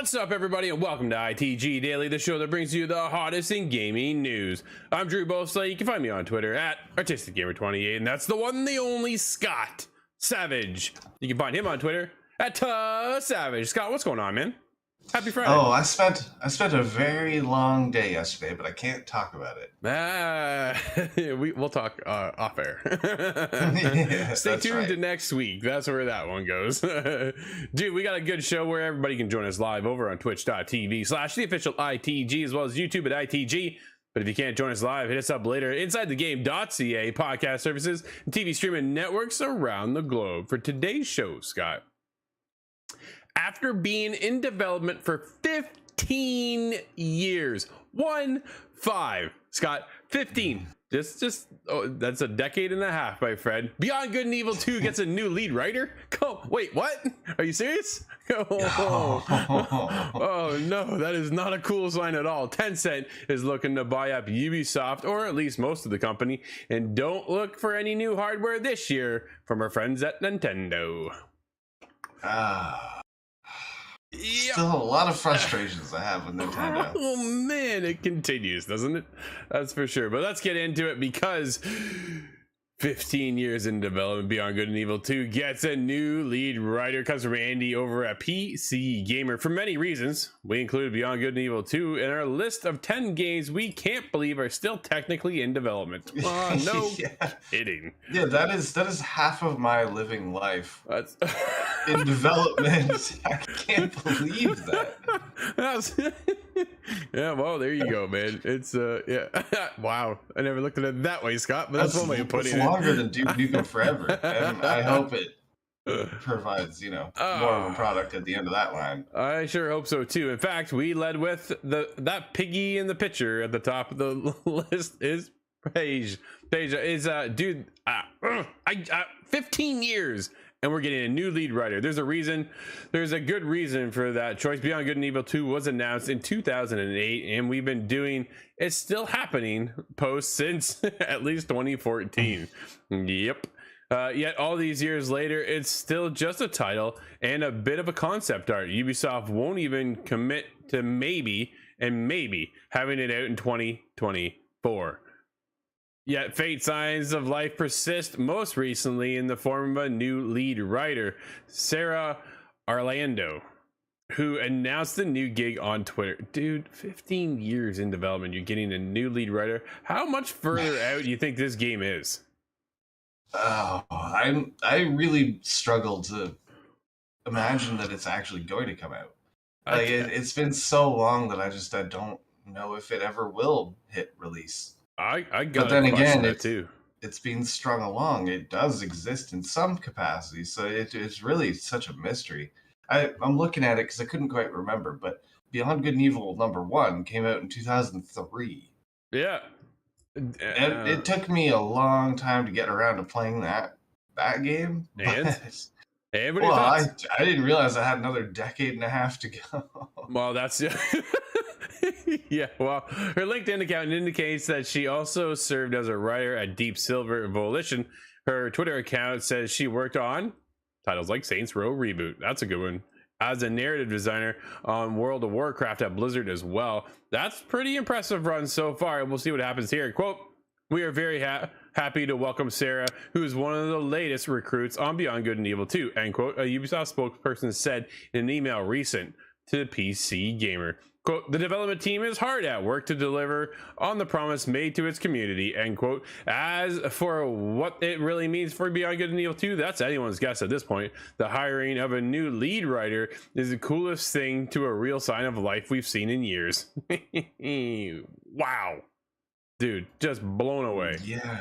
What's up, everybody, and welcome to ITG Daily, the show that brings you the hottest in gaming news. I'm Drew Bosley. You can find me on Twitter at ArtisticGamer28, and that's the one, the only Scott Savage. You can find him on Twitter at Savage. Scott, what's going on, man? Happy Friday. Oh, I spent a very long day yesterday, but I can't talk about it. We'll talk off air. Yeah, Stay that's tuned right. to next week. That's where that one goes. Dude, we got a good show where everybody can join us live over on twitch.tv/the official ITG, as well as YouTube at ITG. But if you can't join us live, hit us up later. InsideTheGame.ca, podcast services, and TV streaming networks around the globe. For today's show, Scott, after being in development for 15 years, 1-5, Scott, 15. That's a decade and a half, my friend. Beyond Good and Evil 2 gets a new lead writer. Wait, what? Are you serious? Oh no, that is not a cool sign at all. Tencent is looking to buy up Ubisoft, or at least most of the company, and don't look for any new hardware this year from our friends at Nintendo. Yep. Still a lot of frustrations I have with Nintendo. Oh man, it continues, doesn't it? That's for sure. But let's get into it, because 15 years in development, Beyond Good and Evil 2 gets a new lead writer. Comes from Andy over at PC Gamer. For many reasons, we included Beyond Good and Evil 2 in our list of 10 games we can't believe are still technically in development. No kidding. Yeah, that is half of my living life. That's in development. I can't believe that. Yeah, well, there you go, man. It's yeah. Wow, I never looked at it that way, Scott, but that's one way of putting it. It's longer than Duke Nukem Forever, and I hope it provides, more of a product at the end of that line. I sure hope so too. In fact, we led with that piggy in the picture at the top of the list is Paige. Paige is dude. 15 years. And we're getting a new lead writer. There's a reason. There's a good reason for that choice. Beyond Good and Evil 2 was announced in 2008, and we've been doing it's still happening post since at least 2014. Yep. Yet all these years later, it's still just a title and a bit of a concept art. Ubisoft won't even commit to maybe having it out in 2024. Yet fate signs of life persist, most recently in the form of a new lead writer, Sarah Orlando, who announced the new gig on Twitter. Dude, 15 years in development, you're getting a new lead writer. How much further out do you think this game is? Oh, I really struggle to imagine that it's actually going to come out. Like it's been so long that I don't know if it ever will hit release. I got but then again, too. It's being strung along. It does exist in some capacity, so it's really such a mystery. I'm looking at it because I couldn't quite remember, but Beyond Good and Evil #1 came out in 2003. Yeah. It took me a long time to get around to playing that game. And well, I didn't realize I had another decade and a half to go. Well, that's yeah, well, her LinkedIn account indicates that she also served as a writer at Deep Silver Volition. Her Twitter account says she worked on titles like Saints Row Reboot. That's a good one. As a narrative designer on World of Warcraft at Blizzard as well. That's pretty impressive run so far. We'll see what happens here. Quote, we are very happy to welcome Sarah, who is one of the latest recruits on Beyond Good and Evil 2, end quote. A Ubisoft spokesperson said in an email recent to PC Gamer. Quote, the development team is hard at work to deliver on the promise made to its community, end quote. As for what it really means for Beyond Good and Evil 2, that's anyone's guess at this point. The hiring of a new lead writer is the coolest thing to a real sign of life we've seen in years. Wow. Dude, just blown away. Yeah.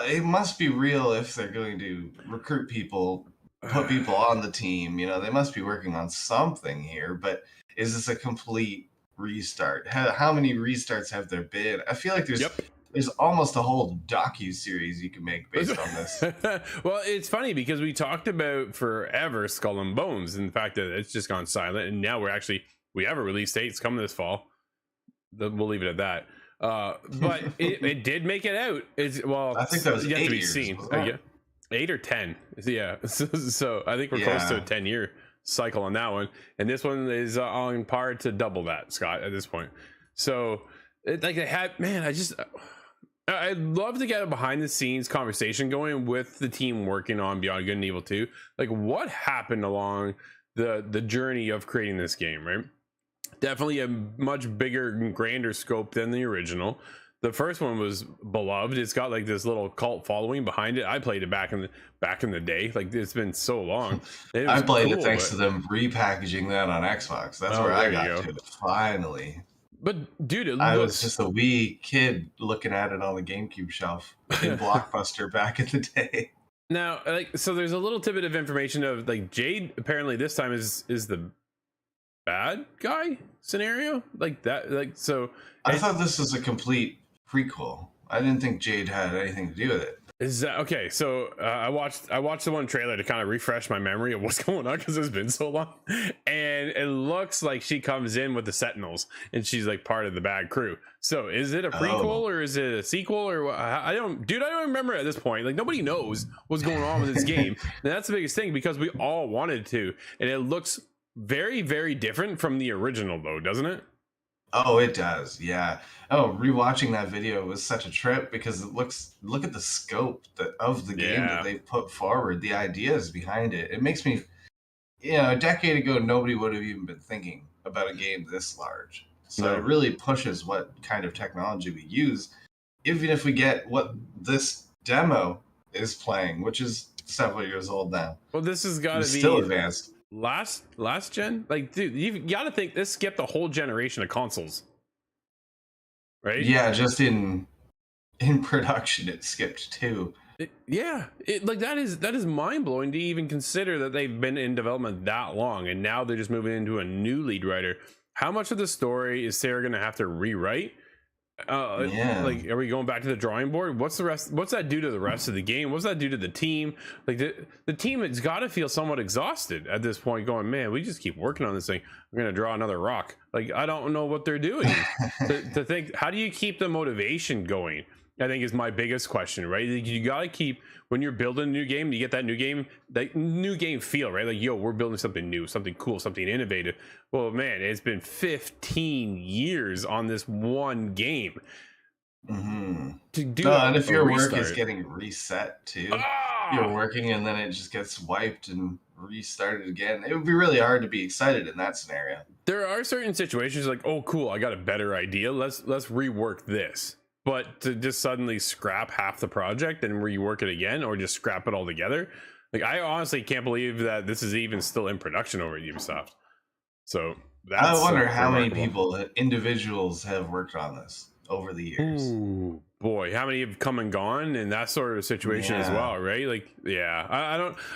It must be real if they're going to recruit people, put people on the team. They must be working on something here, but is this a complete restart? How many restarts have there been? I feel like there's almost a whole docu-series you can make based on this. Well, it's funny because we talked about forever Skull and Bones and the fact that it's just gone silent, and now we have a release date. It's coming this fall. We'll leave it at that. But it did make it out. I think that was yet 8 to be years, seen. 8 or 10. Yeah. So I think we're close to a 10-year cycle on that one, and this one is on par to double that, Scott, at this point. So I'd love to get a behind the scenes conversation going with the team working on Beyond Good and Evil 2. Like, what happened along the journey of creating this game, right? Definitely a much bigger and grander scope than the original. The first one was beloved. It's got like this little cult following behind it. I played it back in the day. Like, it's been so long. It I was played it cool, thanks but to them repackaging that on Xbox. That's oh, where I there you got go. to it finally. But dude, it I was looks just a wee kid looking at it on the GameCube shelf in Blockbuster back in the day. now, like, so there's a little tidbit of information of like Jade apparently this time is the bad guy scenario, like that, like, so I thought this was a complete prequel. I didn't think Jade had anything to do with it. is that okay? So I watched the one trailer to kind of refresh my memory of what's going on because it's been so long, and it looks like she comes in with the Sentinels and she's like part of the bad crew. So is it a prequel or is it a sequel, or I don't remember at this point. Like, nobody knows what's going on with this game, and that's the biggest thing because we all wanted to, and it looks very, very different from the original though, doesn't it? Oh, it does. Yeah. Oh, rewatching that video was such a trip because look at the scope of the game that they put forward, the ideas behind it. It makes me, a decade ago, nobody would have even been thinking about a game this large. So it really pushes what kind of technology we use, even if we get what this demo is playing, which is several years old now. Well, this has got to be still advanced. Last gen, like, dude, you've got to think this skipped a whole generation of consoles, right? Yeah, just in production it skipped too. Like, that is mind-blowing to even consider that they've been in development that long and now they're just moving into a new lead writer. How much of the story is Sarah gonna have to rewrite? Like, are we going back to the drawing board? What's that do to the rest of the game? What's that do to the team? Like, the team has got to feel somewhat exhausted at this point, going, man, we just keep working on this thing, we're gonna draw another rock. Like, I don't know what they're doing. to think, how do you keep the motivation going, I think, is my biggest question, right? Like, you gotta keep, when you're building a new game, you get that new game feel, right? Like, yo, we're building something new, something cool, something innovative. Well, man, it's been 15 years on this one game. To do and if your work is getting reset too, you're working and then it just gets wiped and restarted again, it would be really hard to be excited in that scenario. There are certain situations like, oh cool, I got a better idea, let's rework this. But to just suddenly scrap half the project and rework it again, or just scrap it all together, like, I honestly can't believe that this is even still in production over at Ubisoft. So I wonder how many people, individuals, have worked on this over the years. Ooh, boy, how many have come and gone in that sort of situation as well, right? Like,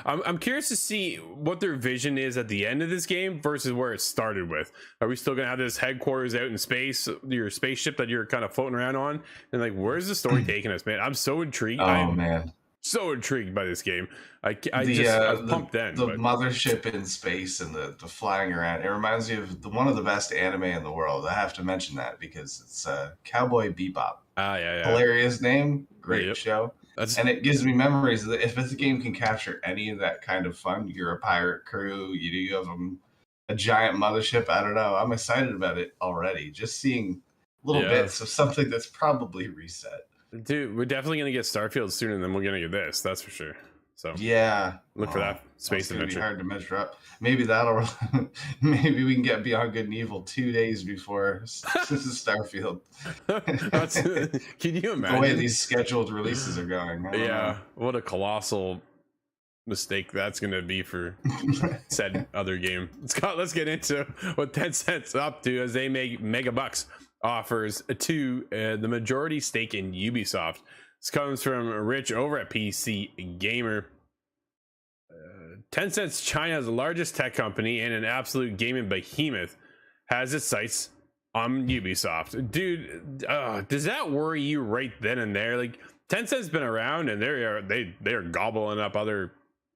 I'm curious to see what their vision is at the end of this game versus where it started with. Are we still gonna have this headquarters out in space, your spaceship that you're kind of floating around on, and like, where's the story taking us, man? I'm so intrigued. Man, so intrigued by this game. I was pumped then. The mothership in space and the flying around. It reminds me of one of the best anime in the world. I have to mention that because it's Cowboy Bebop. Hilarious name, great show. And it gives me memories that if this game can capture any of that kind of fun, you're a pirate crew, you have a giant mothership. I don't know. I'm excited about it already. Just seeing little bits of something that's probably reset. Dude, we're definitely gonna get Starfield sooner than we're gonna get this. That's for sure. So look for that space adventure. It's gonna be hard to measure up. Maybe that'll. Maybe we can get Beyond Good and Evil 2 days before Starfield. Can you imagine the way these scheduled releases are going? What a colossal mistake that's gonna be for said other game. Let's get into what Tencent's up to as they make mega bucks. Offers to the majority stake in Ubisoft. This comes from Rich over at PC Gamer. Tencent's China's largest tech company and an absolute gaming behemoth has its sights on Ubisoft. Dude, does that worry you right then and there? Like, Tencent's been around and they are gobbling up other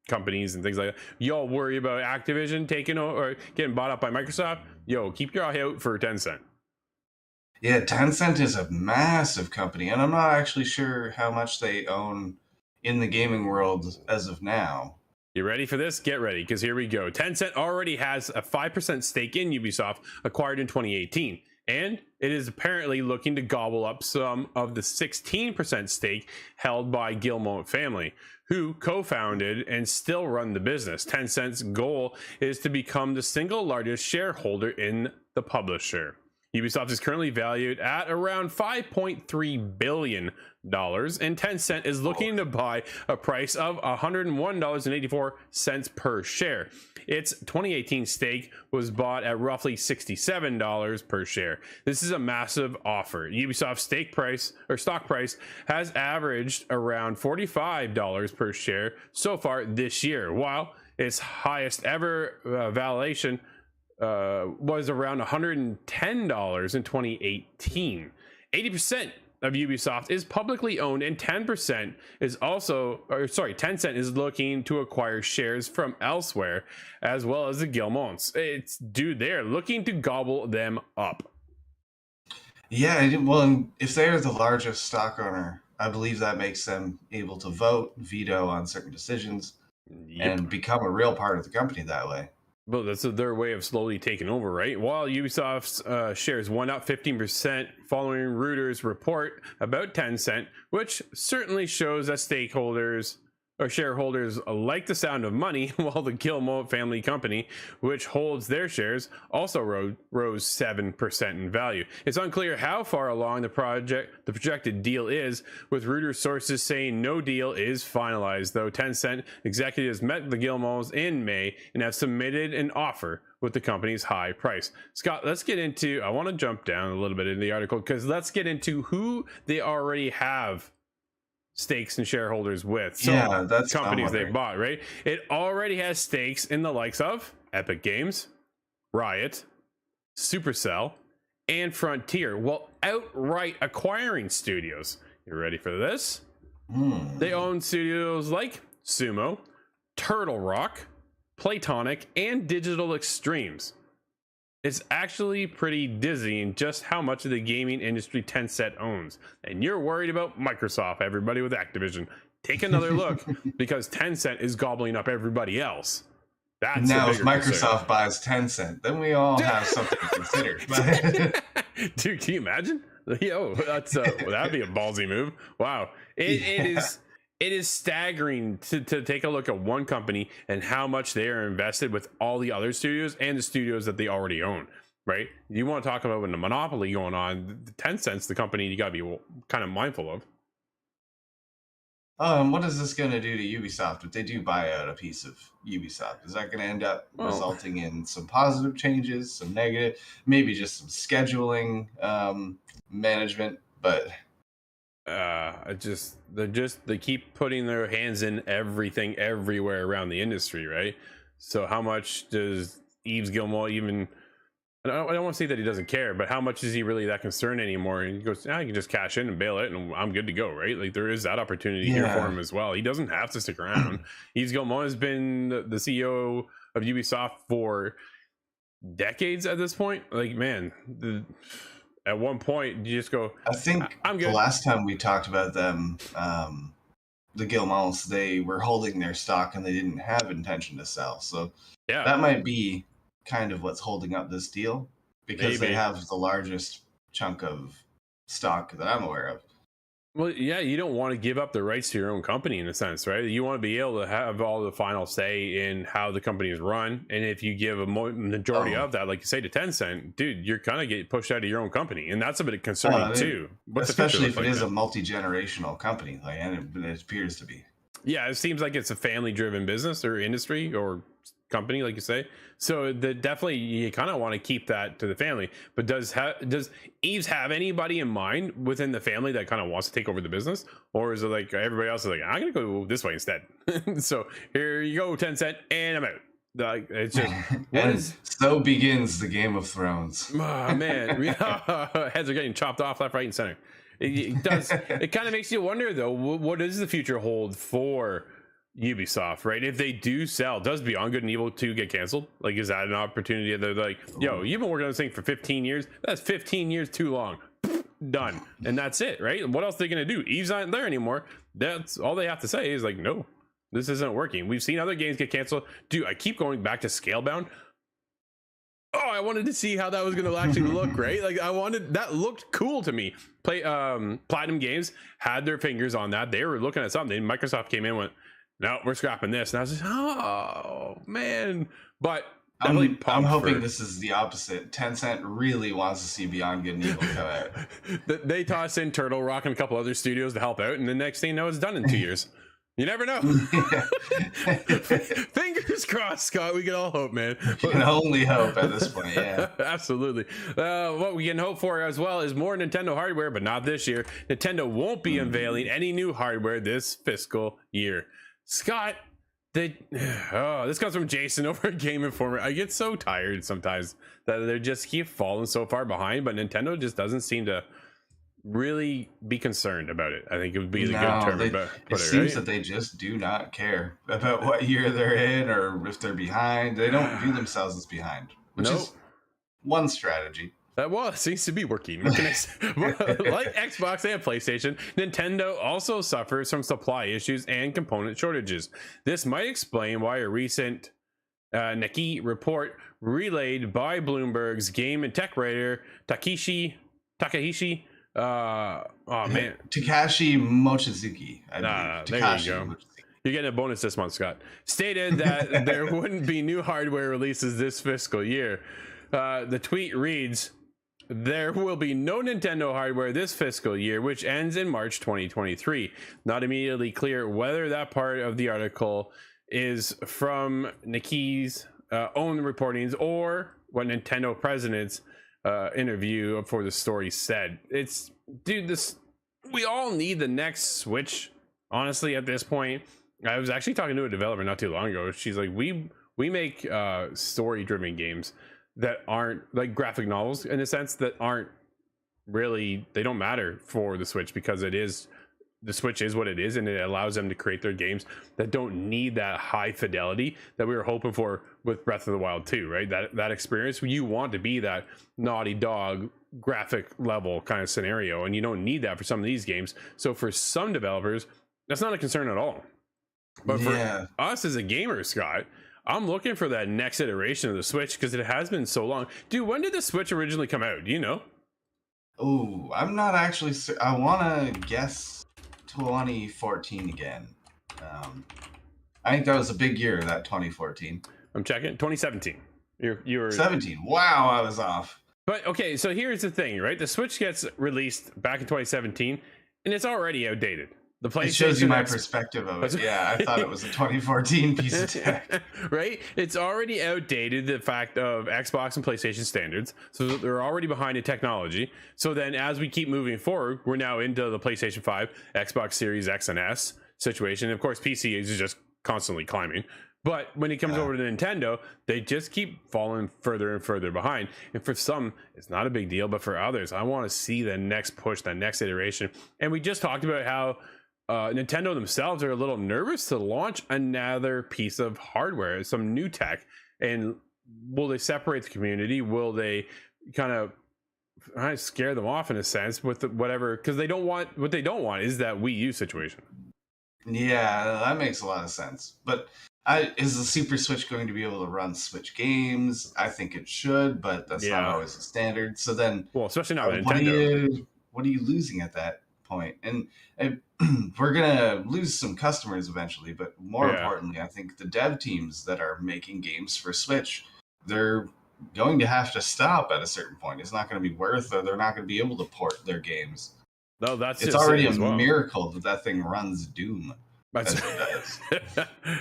companies and things like that. Y'all worry about Activision taking over or getting bought up by Microsoft? Yo, keep your eye out for Tencent. Yeah, Tencent is a massive company, and I'm not actually sure how much they own in the gaming world as of now. You ready for this? Get ready, because here we go. Tencent already has a 5% stake in Ubisoft, acquired in 2018, and it is apparently looking to gobble up some of the 16% stake held by Guillemot family, who co-founded and still run the business. Tencent's goal is to become the single largest shareholder in the publisher. Ubisoft is currently valued at around $5.3 billion, and Tencent is looking to buy a price of $101.84 per share. Its 2018 stake was bought at roughly $67 per share. This is a massive offer. Ubisoft's stake price or stock price has averaged around $45 per share so far this year, while its highest ever valuation was around $110 in 2018. 80% of Ubisoft is publicly owned, and 10% is Tencent is looking to acquire shares from elsewhere, as well as the Guillemots. They're looking to gobble them up. Yeah, well, if they're the largest stock owner, I believe that makes them able to vote, veto on certain decisions, and become a real part of the company that way. Well, that's their way of slowly taking over, right? While Ubisoft's shares went up 15% following Reuters' report about Tencent, which certainly shows that stakeholders or shareholders like the sound of money, while the Guillemot family company, which holds their shares, also rose 7% in value. It's unclear how far along the projected deal is, with Reuters sources saying no deal is finalized, though Tencent executives met the Guillemots in May and have submitted an offer with the company's high price. Scott, let's get into, I want to jump down a little bit in the article, because let's get into who they already have stakes and shareholders with. So yeah, that's companies they bought, right? It already has stakes in the likes of Epic Games, Riot, Supercell, and Frontier, while outright acquiring studios. You ready for this? They own studios like Sumo, Turtle Rock, Playtonic, and Digital Extremes. It's actually pretty dizzying just how much of the gaming industry Tencent owns. And you're worried about Microsoft, everybody with Activision. Take another look, because Tencent is gobbling up everybody else. That's now, if Microsoft buys Tencent, then we all have something to consider. Dude, can you imagine? Yo, that's that'd be a ballsy move. Wow. It is staggering to take a look at one company and how much they are invested with all the other studios and the studios that they already own, right? You want to talk about when the monopoly going on, Tencent's the company you got to be kind of mindful of. What is this going to do to Ubisoft if they do buy out a piece of Ubisoft? Is that going to end up resulting in some positive changes, some negative, maybe just some scheduling management? But they keep putting their hands in everything everywhere around the industry, right? So how much does Yves Guillemot even, I don't want to say that he doesn't care, but how much is he really that concerned anymore? And he goes, I can just cash in and bail it and I'm good to go, right? Like, there is that opportunity here for him as well. He doesn't have to stick around. Yves Guillemot has been the CEO of Ubisoft for decades at this point. Like, man, at one point you just go, I think I'm good. The last time we talked about them, the Guillemots, they were holding their stock and they didn't have intention to sell. So that might be kind of what's holding up this deal, because they have the largest chunk of stock that I'm aware of. Well, yeah, you don't want to give up the rights to your own company in a sense, right? You want to be able to have all the final say in how the company is run. And if you give a majority of that, like you say, to Tencent, dude, you're kind of getting pushed out of your own company. And that's a bit concerning too. Especially if it is a multi-generational company, and it appears to be. Yeah, it seems like it's a family-driven business or industry or company, like you say. So definitely you kind of want to keep that to the family. But does Yves have anybody in mind within the family that kind of wants to take over the business, or is it like everybody else is like, I'm gonna go this way instead? So here you go, Tencent, and I'm out. Like, it's just so begins the Game of Thrones. Oh, man, heads are getting chopped off left, right, and center. It does. It kind of makes you wonder, though, what does the future hold for Ubisoft, right? If they do sell, does Beyond Good and Evil 2 get canceled? Like, is that an opportunity? They're like, yo, you've been working on this thing for 15 years. That's 15 years too long. Done. And that's it, right? What else are they going to do? Eve's not there anymore. That's all they have to say is like, no, this isn't working. We've seen other games get canceled. Dude, I keep going back to Scalebound. Oh, I wanted to see how that was going to actually look, right? Like that looked cool to me. Platinum Games had their fingers on that. They were looking at something. Microsoft came in and went, no, we're scrapping this. And I was just, oh man. But definitely I'm pumped hoping for this is the opposite. Tencent really wants to see Beyond Good and Evil come out. they toss in Turtle Rock and a couple other studios to help out, and the next thing you know, it's done in 2 years. You never know. Fingers crossed, Scott. We can all hope, man. You can only hope at this point, yeah. Absolutely. What we can hope for as well is more Nintendo hardware, but not this year. Nintendo won't be unveiling any new hardware this fiscal year. Scott, this comes from Jason over at Game Informer. I get so tired sometimes that they just keep falling so far behind, but Nintendo just doesn't seem to really be concerned about it. I think it would be the good term. It seems that they just do not care about what year they're in or if they're behind. They don't view themselves as behind, which is one strategy. Well, it seems to be working. Like Xbox and PlayStation, Nintendo also suffers from supply issues and component shortages. This might explain why a recent Nikkei report relayed by Bloomberg's game and tech writer Takahashi Takashi Mochizuki. There you go. You're getting a bonus this month, Scott. Stated that there wouldn't be new hardware releases this fiscal year. The tweet reads, there will be no Nintendo hardware this fiscal year, which ends in March 2023. Not immediately clear whether that part of the article is from Nikkei's own reportings or what Nintendo president's interview for the story said. We all need the next Switch, honestly, at this point. I was actually talking to a developer not too long ago. She's like, we make story driven games that aren't like graphic novels, in a sense, that aren't really, they don't matter for the Switch, because the Switch is what it is, and it allows them to create their games that don't need that high fidelity that we were hoping for with Breath of the Wild 2, right? That experience, you want to be that Naughty Dog graphic level kind of scenario, and you don't need that for some of these games. So for some developers, that's not a concern at all. But for us as a gamer, Scott, I'm looking for that next iteration of the Switch, because it has been so long. Dude, when did the Switch originally come out? Do you know? Oh, I'm not actually. I want to guess 2014 again. I think that was a big year, that 2014. I'm checking. 2017. You were 17. Wow, I was off. But okay, so here's the thing, right? The Switch gets released back in 2017, and it's already outdated. The PlayStation, it shows you my perspective of it. Yeah, I thought it was a 2014 piece of tech. Right? It's already outdated, the fact of Xbox and PlayStation standards. So they're already behind in technology. So then as we keep moving forward, we're now into the PlayStation 5, Xbox Series X and S situation. And of course, PC is just constantly climbing. But when it comes over to Nintendo, they just keep falling further and further behind. And for some, it's not a big deal. But for others, I want to see the next push, the next iteration. And we just talked about how Nintendo themselves are a little nervous to launch another piece of hardware, some new tech. And will they separate the community? Will they kind of scare them off in a sense with whatever? Because what they don't want is that Wii U situation. Yeah, that makes a lot of sense. But is the Super Switch going to be able to run Switch games? I think it should, but that's not always the standard. So then, well, especially not Nintendo. What are you losing at that point? And we're gonna lose some customers eventually, but more importantly, I think the dev teams that are making games for Switch, they're going to have to stop at a certain point. It's not going to be worth it. They're not going to be able to port their games. No, it's already a miracle that thing runs Doom.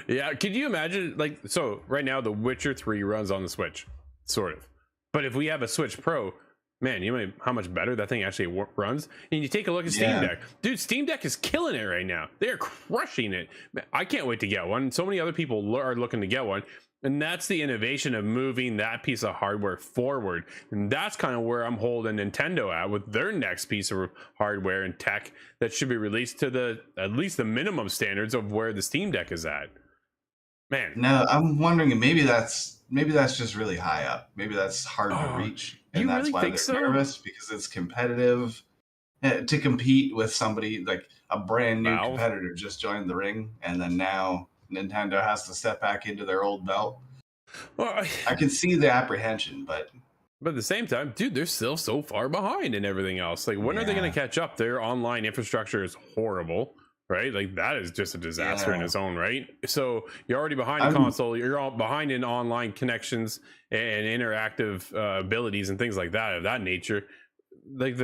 Yeah, could you imagine, so right now The Witcher 3 runs on the Switch, sort of, but if we have a Switch Pro, man, you know how much better that thing actually runs. And you take a look at Steam Deck. Dude, Steam Deck is killing it right now. They're crushing it. I can't wait to get one. So many other people are looking to get one. And that's the innovation of moving that piece of hardware forward. And that's kind of where I'm holding Nintendo at with their next piece of hardware and tech that should be released to at least the minimum standards of where the Steam Deck is at. Man. No, I'm wondering, maybe that's just really high up. Maybe that's hard to reach. And that's why they're nervous, because it's competitive. To compete with somebody like a brand new competitor just joined the ring, and then now Nintendo has to step back into their old belt. Well, I can see the apprehension, but at the same time, dude, they're still so far behind in everything else. Like, when are they going to catch up? Their online infrastructure is horrible, right? Like, that is just a disaster in its own right. So you're already behind in console. You're all behind in online connections and interactive abilities and things like that of that nature. Like,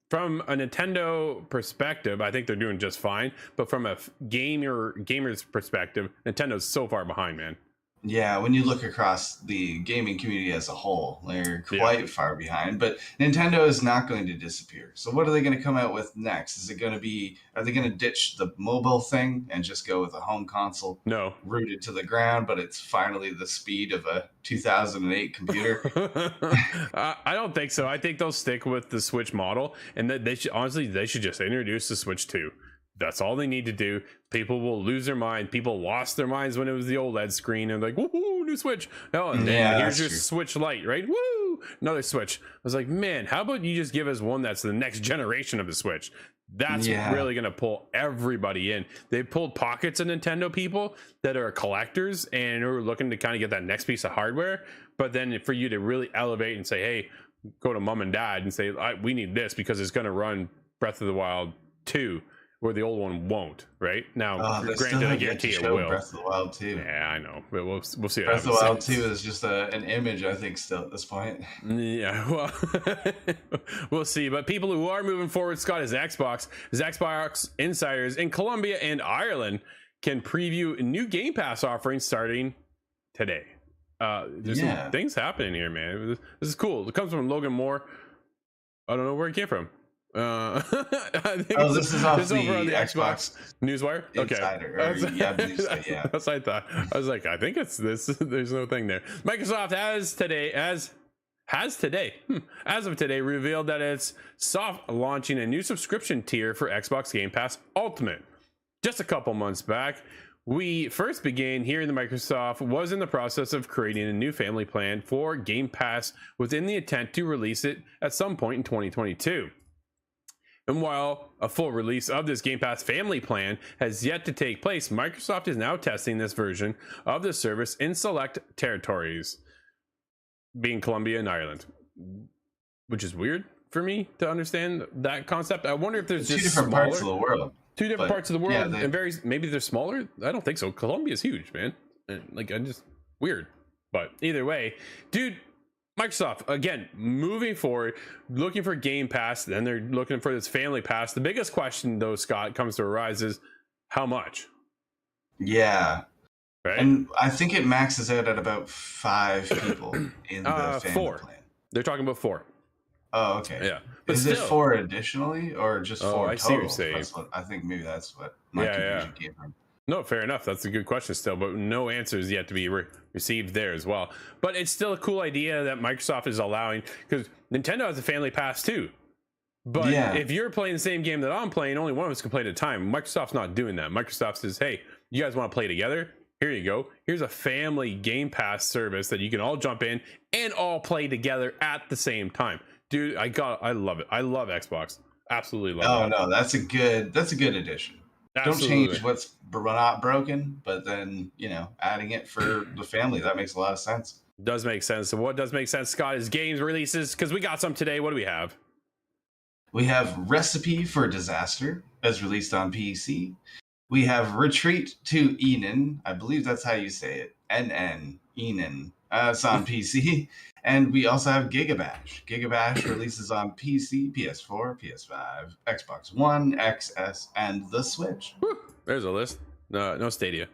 from a Nintendo perspective, I think they're doing just fine. But from a gamer's perspective, Nintendo's so far behind, man. Yeah, when you look across the gaming community as a whole, they're quite far behind. But Nintendo is not going to disappear. So what are they going to come out with next? Is it going to be, are they going to ditch the mobile thing and just go with a home console? No. Rooted to the ground, but it's finally the speed of a 2008 computer? I don't think so. I think they'll stick with the Switch model, and that they should just introduce the Switch 2. That's all they need to do. People will lose their mind. People lost their minds when it was the OLED screen and like, woohoo, new Switch. Oh, and then here's your Switch Lite, right? Woo, another Switch. I was like, man, how about you just give us one that's the next generation of the Switch? That's really going to pull everybody in. They pulled pockets of Nintendo people that are collectors and are looking to kind of get that next piece of hardware. But then for you to really elevate and say, hey, go to mom and dad and say, we need this because it's going to run Breath of the Wild 2. Where the old one won't, right? Now, granted, I guarantee it will. Breath of the Wild 2. Yeah, I know, but we'll see. Breath of the Wild 2 is just an image, I think, still at this point. Yeah, well, we'll see. But people who are moving forward, Scott, is Xbox insiders in Colombia and Ireland can preview new Game Pass offerings starting today. There's some things happening here, man. This is cool. It comes from Logan Moore. I don't know where it came from. I think this is off the Xbox Newswire. Insider, Okay, yeah, that's what I thought. I was like, I think it's this. There's no thing there. Microsoft has as of today revealed that it's soft launching a new subscription tier for Xbox Game Pass Ultimate. Just a couple months back, we first began hearing that Microsoft was in the process of creating a new family plan for Game Pass within the intent to release it at some point in 2022. And while a full release of this Game Pass family plan has yet to take place, Microsoft is now testing this version of the service in select territories, being Colombia and Ireland, which is weird for me to understand that concept. I wonder if there's just two different parts of the world. Two different parts of the world, and maybe they're smaller. I don't think so. Colombia is huge, man. Like, I just weird. But either way, dude. Microsoft, again, moving forward, looking for Game Pass, then they're looking for this family pass. The biggest question, though, Scott, comes to arise is how much? Yeah. Right? And I think it maxes out at about 5 people in the family 4. plan. They're talking about 4. Oh, okay. Yeah. But is it 4 additionally or just 4 total? I see what you're saying. I think maybe that's what my confusion came from. No, fair enough. That's a good question still, but no answers yet to be received there as well. But it's still a cool idea that Microsoft is allowing, because Nintendo has a family pass too. But if you're playing the same game that I'm playing, only one of us can play at a time. Microsoft's not doing that. Microsoft says, hey, you guys want to play together? Here you go. Here's a family Game Pass service that you can all jump in and all play together at the same time. Dude, I love it. I love Xbox. Absolutely love it. Oh no, that's a good addition. Absolutely. Don't change what's not broken, but then, adding it for the family, that makes a lot of sense. Does make sense. So what does make sense, Scott, is games releases, because we got some today. What do we have? We have Recipe for Disaster, as released on PC. We have Retreat to Enon. I believe that's how you say it. NN. Enon. It's on PC. And we also have Gigabash. Gigabash releases on PC, PS4, PS5, Xbox One, XS, and the Switch. Whew, there's a list. No Stadia.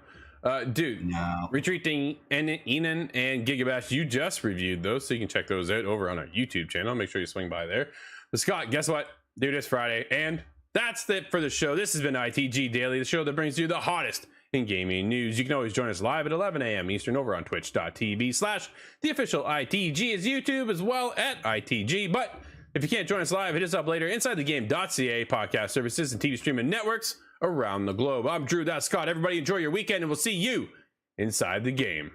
Dude, no. Retreating Enon and Gigabash, you just reviewed those, so you can check those out over on our YouTube channel. Make sure you swing by there. But Scott, guess what? Dude, it's Friday, and that's it for the show. This has been ITG Daily, the show that brings you the hottest in gaming news. You can always join us live at 11 a.m. Eastern over on twitch.tv/the official ITG is YouTube as well at ITG. But if you can't join us live, hit us up later inside the game.ca podcast services and TV streaming networks around the globe. I'm Drew, that's Scott. Everybody enjoy your weekend, and we'll see you inside the game.